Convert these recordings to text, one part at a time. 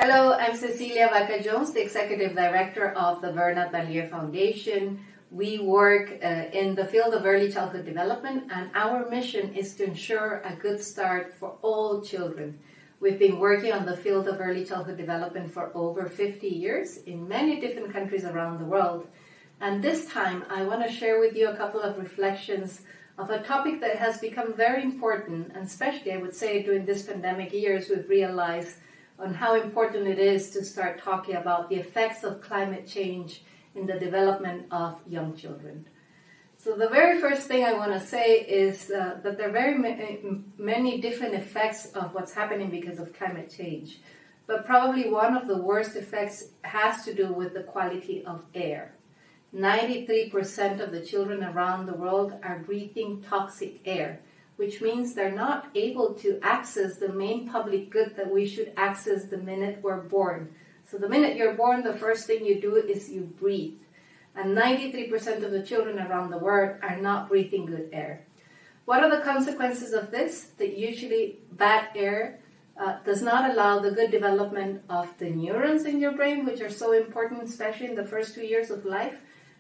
Hello, I'm Cecilia Vaca Jones, the Executive Director of the Bernand and Leer Foundation. We work in the field of early childhood development, and our mission is to ensure a good start for all children. We've been working on the field of early childhood development for over 50 years in many different countries around the world. And this time, I want to share with you a couple of reflections of a topic that has become very important, and especially, I would say, during this pandemic years, we've realized on how important it is to start talking about the effects of climate change in the development of young children. So the very first thing I want to say is that there are very many different effects of what's happening because of climate change. But probably one of the worst effects has to do with the quality of air. 93% of the children around the world are breathing toxic air, which means they're not able to access the main public good that we should access the minute we're born. So the minute you're born, the first thing you do is you breathe. And 93% of the children around the world are not breathing good air. What are the consequences of this? That usually bad air does not allow the good development of the neurons in your brain, which are so important, especially in the first 2 years of life,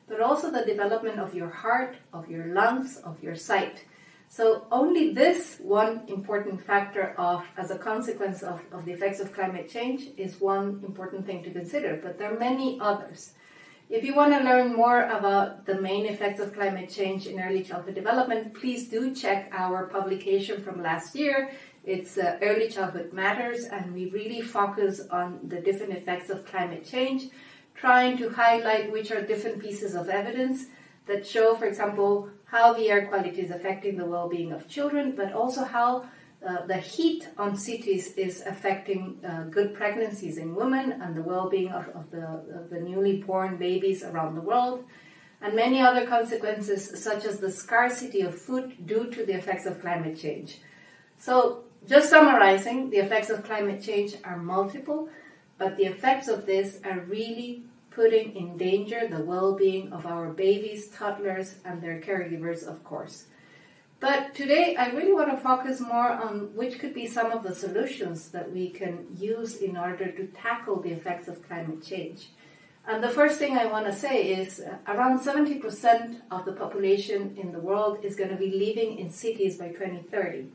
but also the development of your heart, of your lungs, of your sight. So only this one important factor as a consequence of the effects of climate change is one important thing to consider, but there are many others. If you want to learn more about the main effects of climate change in early childhood development, please do check our publication from last year. It's Early Childhood Matters, and we really focus on the different effects of climate change, trying to highlight which are different pieces of evidence that show, for example, how the air quality is affecting the well-being of children, but also how the heat on cities is affecting good pregnancies in women and the well-being of the newly born babies around the world, and many other consequences such as the scarcity of food due to the effects of climate change. So, just summarizing, the effects of climate change are multiple, but the effects of this are really putting in danger the well-being of our babies, toddlers, and their caregivers, of course. But today, I really want to focus more on which could be some of the solutions that we can use in order to tackle the effects of climate change. And the first thing I want to say is around 70% of the population in the world is going to be living in cities by 2030.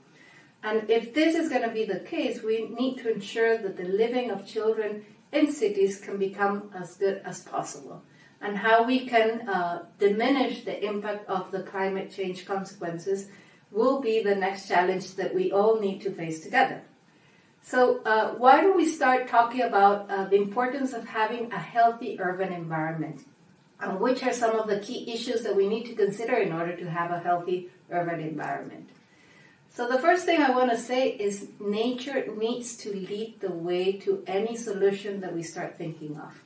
And if this is going to be the case, we need to ensure that the living of children in cities can become as good as possible, and how we can diminish the impact of the climate change consequences will be the next challenge that we all need to face together. So why don't we start talking about the importance of having a healthy urban environment, and which are some of the key issues that we need to consider in order to have a healthy urban environment. So the first thing I want to say is nature needs to lead the way to any solution that we start thinking of.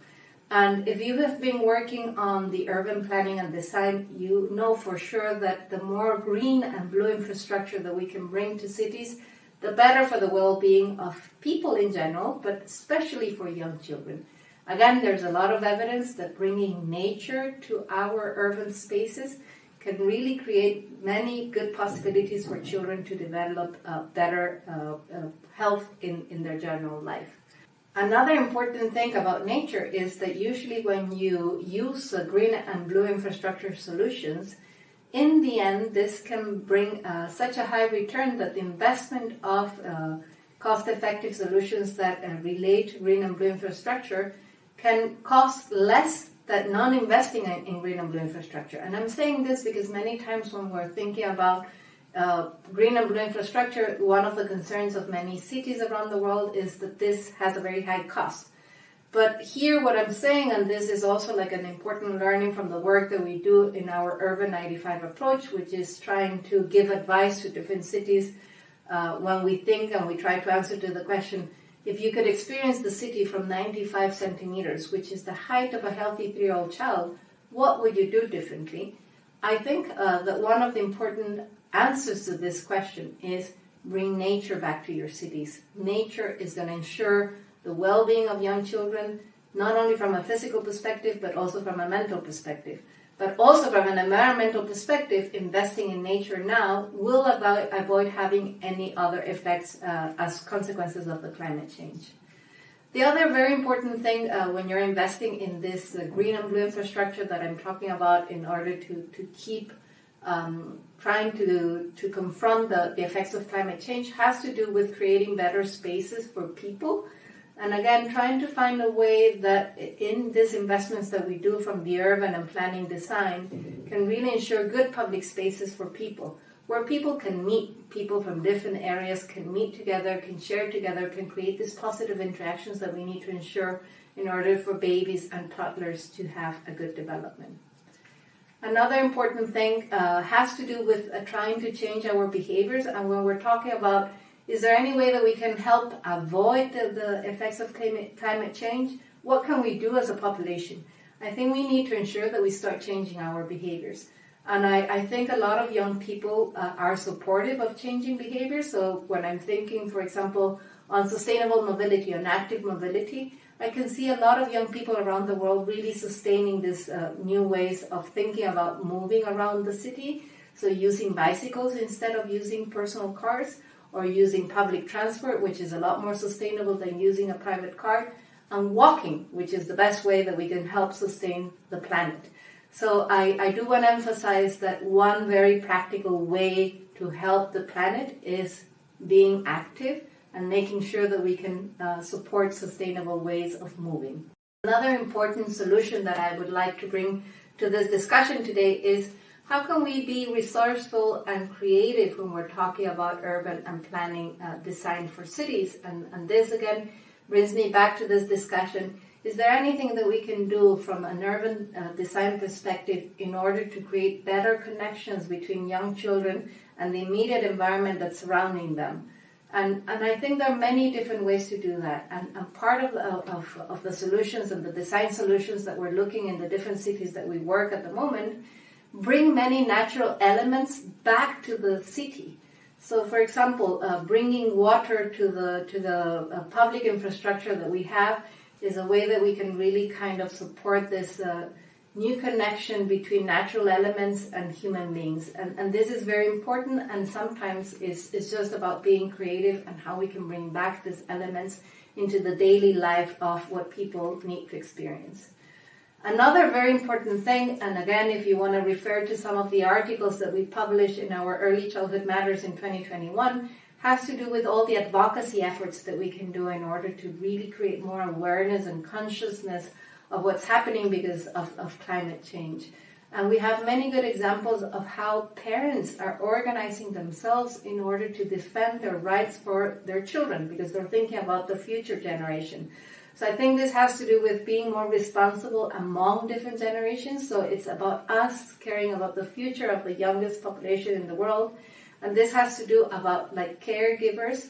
And if you have been working on the urban planning and design, you know for sure that the more green and blue infrastructure that we can bring to cities, the better for the well-being of people in general, but especially for young children. Again, there's a lot of evidence that bringing nature to our urban spaces can really create many good possibilities for children to develop better health in their general life. Another important thing about nature is that usually when you use green and blue infrastructure solutions, in the end, this can bring such a high return that the investment of cost-effective solutions that relate to green and blue infrastructure can cost less than non-investing in green and blue infrastructure. And I'm saying this because many times when we're thinking about green and blue infrastructure, one of the concerns of many cities around the world is that this has a very high cost. But here what I'm saying, and this is also like an important learning from the work that we do in our Urban 95 approach, which is trying to give advice to different cities when we think and we try to answer to the question, if you could experience the city from 95 centimeters, which is the height of a healthy 3-year-old child, what would you do differently? I think that one of the important answers to this question is bring nature back to your cities. Nature is going to ensure the well-being of young children, not only from a physical perspective, but also from a mental perspective. But also from an environmental perspective, investing in nature now will avoid having any other effects as consequences of the climate change. The other very important thing when you're investing in this green and blue infrastructure that I'm talking about in order to keep trying to confront the effects of climate change has to do with creating better spaces for people. And again, trying to find a way that in these investments that we do from the urban and planning design can really ensure good public spaces for people, where people can meet, people from different areas can meet together, can share together, can create these positive interactions that we need to ensure in order for babies and toddlers to have a good development. Another important thing has to do with trying to change our behaviors. And when we're talking about, is there any way that we can help avoid the effects of climate change? What can we do as a population? I think we need to ensure that we start changing our behaviors. And I think a lot of young people are supportive of changing behavior. So when I'm thinking, for example, on sustainable mobility, on active mobility, I can see a lot of young people around the world really sustaining these new ways of thinking about moving around the city. So using bicycles instead of using personal cars, or using public transport, which is a lot more sustainable than using a private car, and walking, which is the best way that we can help sustain the planet. So I do want to emphasize that one very practical way to help the planet is being active and making sure that we can support sustainable ways of moving. Another important solution that I would like to bring to this discussion today is how can we be resourceful and creative when we're talking about urban and planning design for cities? And this again brings me back to this discussion. Is there anything that we can do from an urban design perspective in order to create better connections between young children and the immediate environment that's surrounding them? And I think there are many different ways to do that. And part of the solutions and the design solutions that we're looking in the different cities that we work at the moment bring many natural elements back to the city. So, for example, bringing water to the public infrastructure that we have is a way that we can really kind of support this new connection between natural elements and human beings. And this is very important, and sometimes it's just about being creative and how we can bring back these elements into the daily life of what people need to experience. Another very important thing, and again, if you want to refer to some of the articles that we published in our Early Childhood Matters in 2021, has to do with all the advocacy efforts that we can do in order to really create more awareness and consciousness of what's happening because of climate change. And we have many good examples of how parents are organizing themselves in order to defend their rights for their children because they're thinking about the future generation. So I think this has to do with being more responsible among different generations. So it's about us caring about the future of the youngest population in the world. And this has to do about like caregivers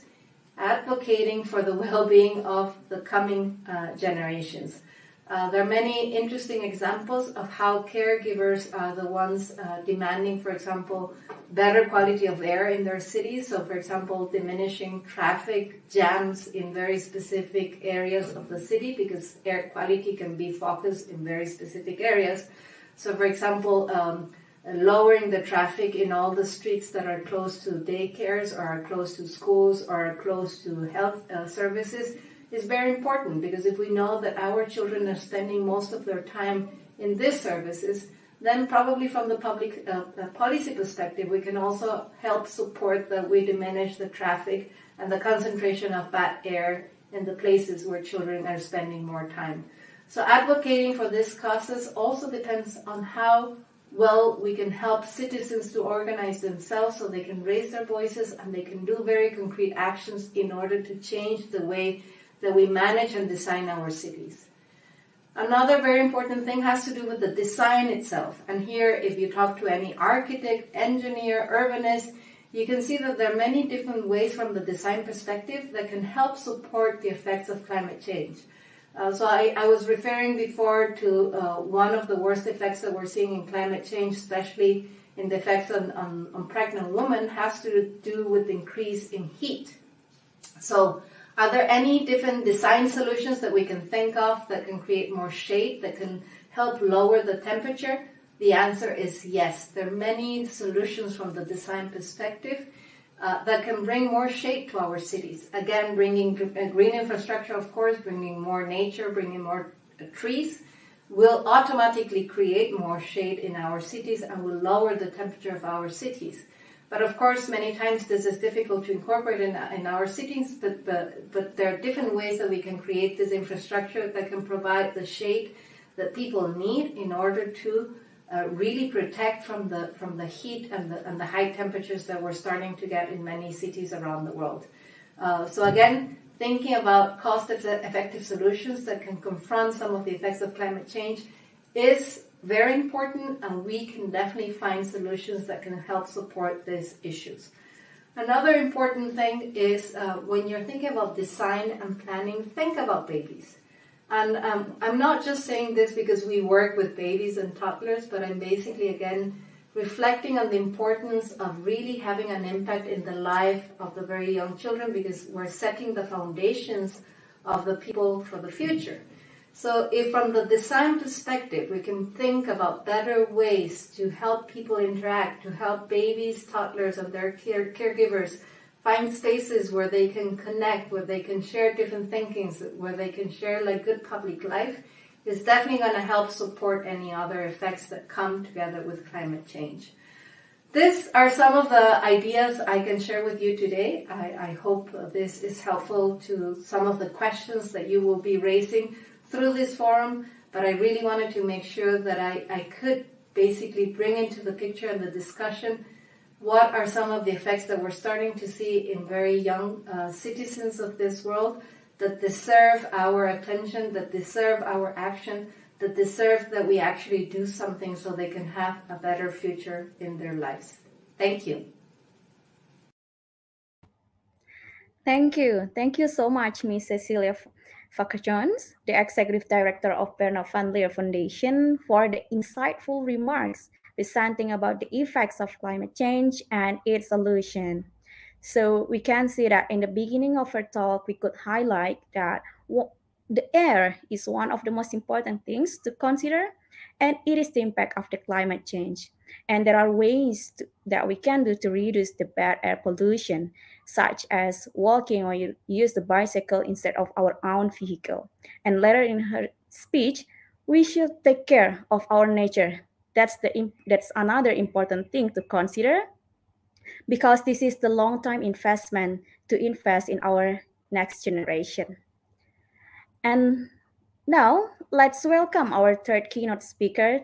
advocating for the well-being of the coming generations. There are many interesting examples of how caregivers are the ones demanding, for example, better quality of air in their cities. So, for example, diminishing traffic jams in very specific areas of the city because air quality can be focused in very specific areas. So, for example, lowering the traffic in all the streets that are close to daycares or are close to schools or are close to health services is very important, because if we know that our children are spending most of their time in these services, then probably from the public policy perspective, we can also help support that we diminish the traffic and the concentration of bad air in the places where children are spending more time. So advocating for these causes also depends on how well we can help citizens to organize themselves so they can raise their voices and they can do very concrete actions in order to change the way that we manage and design our cities. Another very important thing has to do with the design itself. And here, if you talk to any architect, engineer, urbanist, you can see that there are many different ways from the design perspective that can help support the effects of climate change. So I was referring before to one of the worst effects that we're seeing in climate change, especially in the effects on pregnant women, has to do with the increase in heat. So are there any different design solutions that we can think of that can create more shade, that can help lower the temperature? The answer is yes. There are many solutions from the design perspective. that can bring more shade to our cities. Again, bringing green infrastructure, of course, bringing more nature, bringing more trees, will automatically create more shade in our cities and will lower the temperature of our cities. But of course, many times this is difficult to incorporate in our cities, but there are different ways that we can create this infrastructure that can provide the shade that people need in order to really protect from the heat and the high temperatures that we're starting to get in many cities around the world. So again, thinking about cost-effective solutions that can confront some of the effects of climate change is very important, and we can definitely find solutions that can help support these issues. Another important thing is when you're thinking about design and planning, think about babies. And I'm not just saying this because we work with babies and toddlers, but I'm basically, again, reflecting on the importance of really having an impact in the life of the very young children, because we're setting the foundations of the people for the future. So if from the design perspective, we can think about better ways to help people interact, to help babies, toddlers, and their caregivers find spaces where they can connect, where they can share different thinkings, where they can share like good public life, is definitely going to help support any other effects that come together with climate change. These are some of the ideas I can share with you today. I hope this is helpful to some of the questions that you will be raising through this forum, but I really wanted to make sure that I could basically bring into the picture and the discussion what are some of the effects that we're starting to see in very young citizens of this world that deserve our attention, that deserve our action, that deserve that we actually do something so they can have a better future in their lives. Thank you. Thank you. Thank you so much, Ms. Cecilia Vaca Jones, the Executive Director of Bernand Leer Foundation, for the insightful remarks presenting about the effects of climate change and its solution. So we can see that in the beginning of our talk, we could highlight that the air is one of the most important things to consider, and it is the impact of the climate change. And there are ways that we can do to reduce the bad air pollution, such as walking or use the bicycle instead of our own vehicle. And later in her speech, we should take care of our nature. That's another important thing to consider, because this is the long-term investment to invest in our next generation. And now let's welcome our third keynote speaker